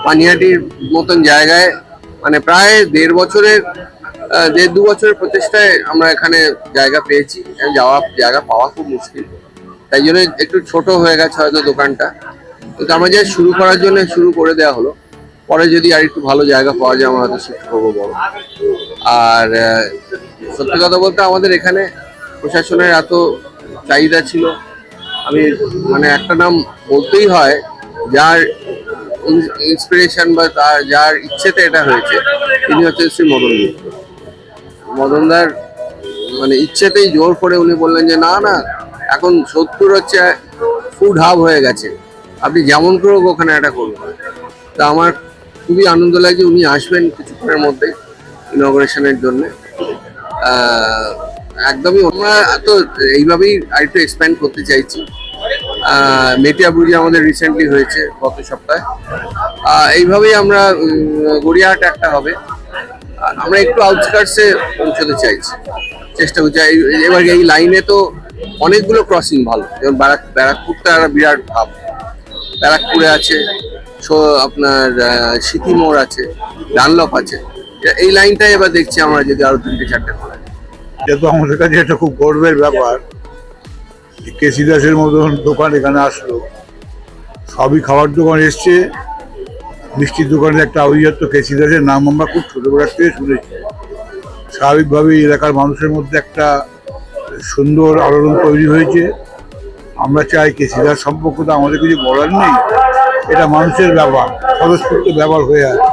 পানিহাটির মতন জায়গায় মানে প্রায় 1.5 বছরের প্রচেষ্টায় আমরা এখানে জায়গা পেয়েছি। জায়গা পাওয়া খুব মুশকিল, তাই জন্য একটু ছোট হয়ে গেছে হয়তো দোকানটা, কিন্তু আমরা যে শুরু করার জন্য শুরু করে দেওয়া হলো। পরে যদি আর একটু ভালো জায়গা পাওয়া যায় আমরা হয়তো শিফট করবো বড়। আর সত্যি কথা বলতে আমাদের এখানে প্রশাসনের এত চাহিদা ছিল। আমি মানে একটা নাম বলতেই হয়, যার ইন্সপিরেশন বা যার ইচ্ছেতে এটা হয়েছে, তিনি হচ্ছেন শ্রী মদনদার মানে ইচ্ছেতেই জোর করে উনি বললেন যে না না, এখন 70 হচ্ছে ফুড হাব হয়ে গেছে, আপনি যেমন করে ওখানে একটা করুন। তা আমার খুবই আনন্দ লাগে উনি আসবেন কিছুক্ষণের মধ্যে ইনঅগ্রেশনের জন্য। একদমই আমরা তো এইভাবেই আরেকটু এক্সপ্যান্ড করতে চাইছি। মেটিয়াবুরুজি আমাদের রিসেন্টলি হয়েছে গত সপ্তাহে। এইভাবেই আমরা গড়িয়াহাট একটা হবে। আমরা একটু আউটস্কার্টসে পৌঁছতে চাইছি, চেষ্টা করছি। এবার এই লাইনে তো অনেকগুলো ক্রসিং ভালো, যেমন ব্যারাকপুরটা একটা বিরাট ভাব, ব্যারাকপুরে আছে, আপনার সিটি মোড় আছে, ডানলপ আছে। এই লাইনটাই এবার দেখছি আমরা যদি আরো 3-4টে করা যায়। যেহেতু আমাদের কাছে এটা খুব গর্বের ব্যাপার, কেসি দাসের মতন দোকান এখানে আসলো। সবই খাবার দোকান এসছে, মিষ্টির দোকানের একটা আভিজাত্য কেসি দাসের নাম আমরা খুব ছোটবেলার থেকে শুনেছি। স্বাভাবিকভাবেই এলাকার মানুষের মধ্যে একটা সুন্দর আলোড়ন তৈরি হয়েছে। আমরা চাই কেসি দাস সম্পর্কে তো আমাদের কিছু বলার নেই, এটা মানুষের ব্যাপার, স্বতঃস্ফূর্ত ব্যাপার হয়ে আছে।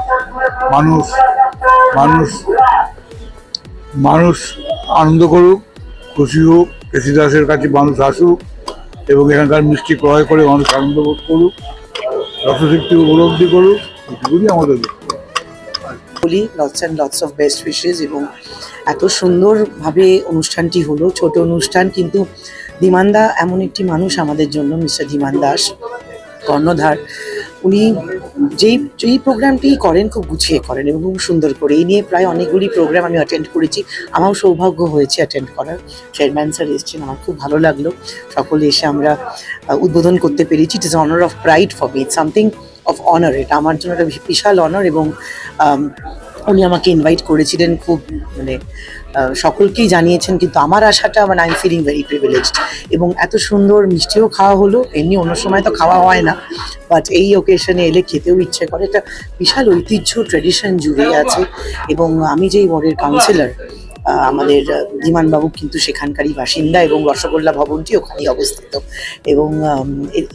মানুষ মানুষ মানুষ আনন্দ করুক, খুশি হোক, কেসি দাসের কাছে মানুষ আসুক এবং এখানকার মিষ্টি ক্রয় করে মানুষ আনন্দ বোধ করুক, রসশক্তি উপলব্ধি করুক, এটুকুই আমাদের বলি। Lots and lots of best wishes. এবং এত সুন্দরভাবে অনুষ্ঠানটি হলো, ছোট অনুষ্ঠান, কিন্তু ধীমান দা এমন একটি মানুষ আমাদের জন্য, মিস্টার ধীমান দাস কর্ণধার। উনি যেই প্রোগ্রামটি করেন খুব গুছিয়ে করেন এবং খুব সুন্দর করে। এই নিয়ে প্রায় অনেকগুলি প্রোগ্রাম আমি অ্যাটেন্ড করেছি, আমারও সৌভাগ্য হয়েছে অ্যাটেন্ড করার। চেয়ারম্যান স্যার এসেছেন, আমার খুব ভালো লাগলো। সকলে এসে আমরা উদ্বোধন করতে পেরেছি। It is honour of pride for me, it's something of honour. এটা আমার জন্য একটা বিশাল অনার। এবং উনি আমাকে ইনভাইট করেছিলেন, খুব মানে সকলকেই জানিয়েছেন, কিন্তু আমার আশাটা মানে I am feeling very privileged. এবং এত সুন্দর মিষ্টিও খাওয়া হলো, এমনি অন্য সময় তো খাওয়া হয় না, বাট এই ওকেশনে এলে খেতেও ইচ্ছে করে। একটা বিশাল ঐতিহ্য ট্র্যাডিশন জুড়ে আছে। এবং আমি যেই ওয়ার্ডের কাউন্সিলর, আমাদের ধীমানবাবু কিন্তু সেখানকারই বাসিন্দা এবং রসগোল্লা ভবনটি ওখানেই অবস্থিত। এবং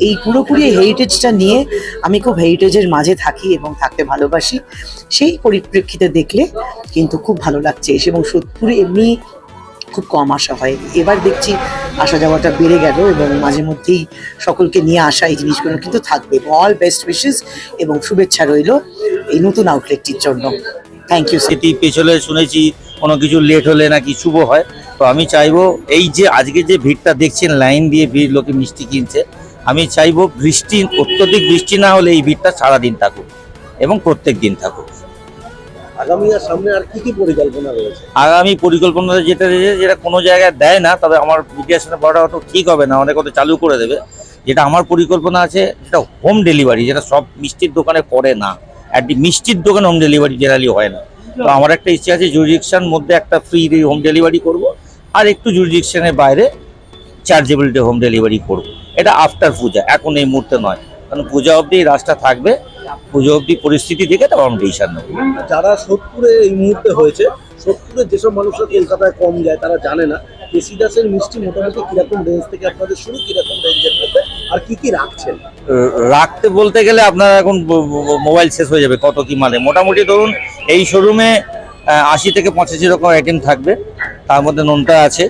এই পুরোপুরি হেরিটেজটা নিয়ে আমি খুব হেরিটেজের মাঝে থাকি এবং থাকতে ভালোবাসি। সেই পরিপ্রেক্ষিতে দেখলে কিন্তু খুব ভালো লাগছে এসে। এবং সোদপুরে এমনি খুব কম আসা হয়, এবার দেখছি আসা যাওয়াটা বেড়ে গেল এবং মাঝে মধ্যেই সকলকে নিয়ে আসা এই জিনিসগুলো কিন্তু থাকবে। অল বেস্ট উইশেস এবং শুভেচ্ছা রইল এই নতুন আউটলেটটির জন্য। Thank you. সেটি পেছনে শুনেছি কোনো কিছু লেট হলে নাকি শুভ হয়, তো আমি চাইবো এই যে আজকে যে ভিড়টা দেখছেন, লাইন দিয়ে ভিড়, লোকে মিষ্টি কিনছে, আমি চাইবো অত্যধিক বৃষ্টি না হলে এই ভিড়টা সারাদিন থাকুক এবং প্রত্যেক দিন থাকুক। আগামী আর সামনে আর কি পরিকল্পনা রয়েছে? আগামী পরিকল্পনা যেটা কোনো জায়গায় দেয় না, তবে আমার মিডিয়ার সাথে বড় অত ঠিক হবে না, অনেক হয়তো চালু করে দেবে। যেটা আমার পরিকল্পনা আছে সেটা হোম ডেলিভারি, যেটা সব মিষ্টির দোকানে করে না। মিষ্টির দোকানে হোম ডেলিভারি জেনারেলি হয় না। তো আমার একটা ইচ্ছে আছে জুরিডিকশন মধ্যে একটা ফ্রি হোম ডেলিভারি করব, আর একটু জুরিডিকশনের বাইরে চার্জেবল হোম ডেলিভারি করব। এটা আফটার পূজা, এখন এই মুহূর্তে নয়, কারণ পূজা অবধি রাস্তা থাকবে। পুজো অবধি পরিস্থিতি দেখে তারপর আমরা ডিসিশন নেব। যারা সোদপুরে এই মুহূর্তে হয়েছে, সোদপুরে যেসব মানুষরা কলকাতায় কম যায় তারা জানে না কেসি দাসের মিষ্টি মোটামুটি কিরকম রেঞ্জ থেকে আপনাদের শুরু, কিরকম রেঞ্জের মধ্যে, আর কি কি রাখছেন? রাখতে বলতে গেলে আপনার এখন মোবাইল শেষ হয়ে যাবে কত কি মানে। মোটামুটি ধরুন এই শোরুমে 80 থেকে 85 রকম আইটেম থাকবে। তার মধ্যে নোনতা আছে,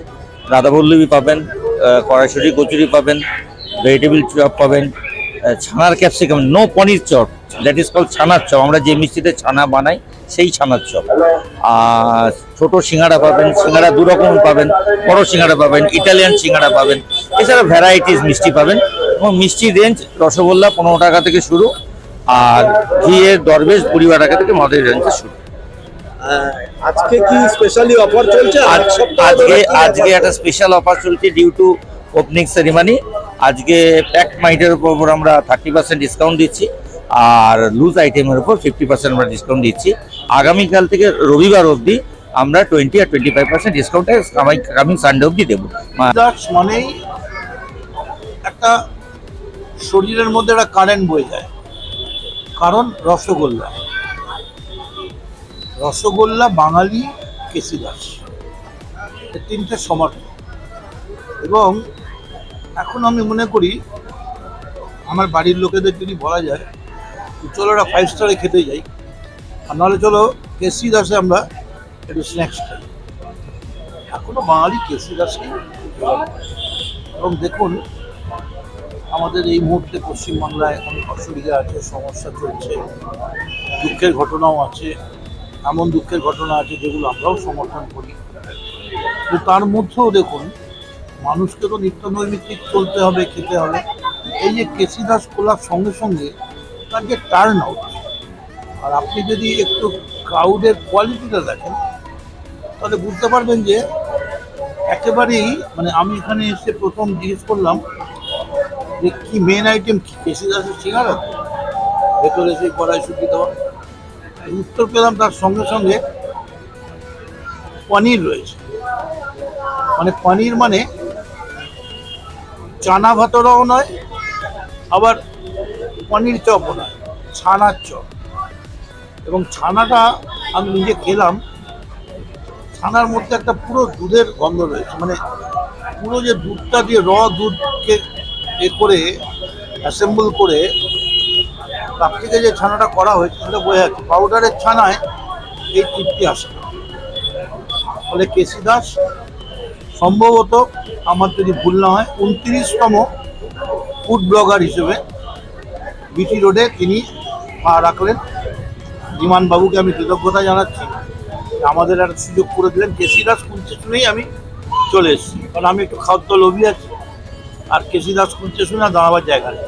রাধাবল্লভী পাবেন, কড়াইশুঁটি কচুরি পাবেন, ভেজিটেবিল চপ পাবেন, ছানার capsicum, no paneer chop, that is call ছানার চপ। আমরা যে মিষ্টিতে ছানা বানাই সেই ছানার চপ। আর ছোটো সিঙ্গাড়া পাবেন, সিঙ্গাড়া 2 রকম পাবেন, বড় সিঙ্গাড়া পাবেন, ইটালিয়ান সিঙ্গাড়া পাবেন, এছাড়া ভ্যারাইটিস মিষ্টি পাবেন। এবং মিষ্টির রেঞ্জ রসগোল্লা 15 টাকা থেকে শুরু, আর ঘিয়ের দরবেশ 20 টাকা থেকে মদের রেঞ্জে শুরু। আজকে কি স্পেশালি অফার চলছে? আজকে একটা স্পেশাল অফার চলছে ডিউ টু ওপেনিং সেরিমনি। আজকে প্যাক মাইটের উপর আমরা 30% ডিসকাউন্ট দিচ্ছি। আর লুজ আইটেমের উপর 50% আমরা ডিসকাউন্ট দিচ্ছি। আগামীকাল থেকে রবিবার অবধি আমরা 20 আর 25% ডিসকাউন্টে কামিং সানডে অবধি দেবো। দাস মানেই একটা শরীরের মধ্যে একটা কারেন্ট বয়ে যায়, কারণ রসগোল্লা। রসগোল্লা, বাঙালি, কেসি দাস, এই তিনটে সমার্থক। এবং এখন আমি মনে করি আমার বাড়ির লোকেদের যদি বলা যায় চলো একটা 5 স্টারে খেতে যাই, আর নাহলে চলো কেসি দাসে আমরা একটু স্ন্যাক্স খাই, এখনো বাঙালি কেসি দাসকে। এবং দেখুন আমাদের এই মুহূর্তে পশ্চিমবাংলায় অনেক অসুবিধা আছে, সমস্যা চলছে, দুঃখের ঘটনাও আছে, এমন দুঃখের ঘটনা আছে যেগুলো আমরাও সমর্থন করি। কিন্তু তার মধ্যেও দেখুন মানুষকে তো নিত্য নৈমিত্তিক চলতে হবে, খেতে হবে। এই যে কেসি দাস খোলার সঙ্গে সঙ্গে তার যে টার্ন আউট, আর আপনি যদি একটু ক্রাউডের কোয়ালিটিটা দেখেন তাহলে বুঝতে পারবেন যে একেবারেই মানে আমি এখানে এসে প্রথম জিজ্ঞেস করলাম যে কি মেন আইটেম কি, কেসি দাসের সিঙ্গারা, ভেতরে সেই কড়াইশুঁটি দেওয়া। উত্তর পেলাম তার সঙ্গে সঙ্গে পনির রয়েছে। মানে পনির মানে চানা ভাতরাও নয়, আবার পনির চপও নয়, ছানার চপ। এবং ছানাটা আমি নিজে খেলাম, ছানার মধ্যে একটা পুরো দুধের গন্ধ রয়েছে, মানে পুরো যে দুধটা দিয়ে দুধকে করে অ্যাসেম্বল করে তার থেকে যে ছানাটা করা হয়েছে সেটা বোঝা যাচ্ছে। পাউডারের ছানায় এই তৃপ্তি আসে না। ফলে কেসি দাস সম্ভবত আমার যদি ভুল না হয় 29তম ফুড ব্লগার হিসেবে বিটি রোডে তিনি পা রাখলেন। বিমান বাবুকে আমি কৃতজ্ঞতা জানাচ্ছি, আমাদের একটা সুযোগ করে দিলেন। কেসি দাস খুলছে শুনেই আমি চলে এসেছি, কারণ আমি একটু খাদ্য লোভী আছি, আর কেসি দাস খুলছে শুনে দাঁড়াবার জায়গা নেই।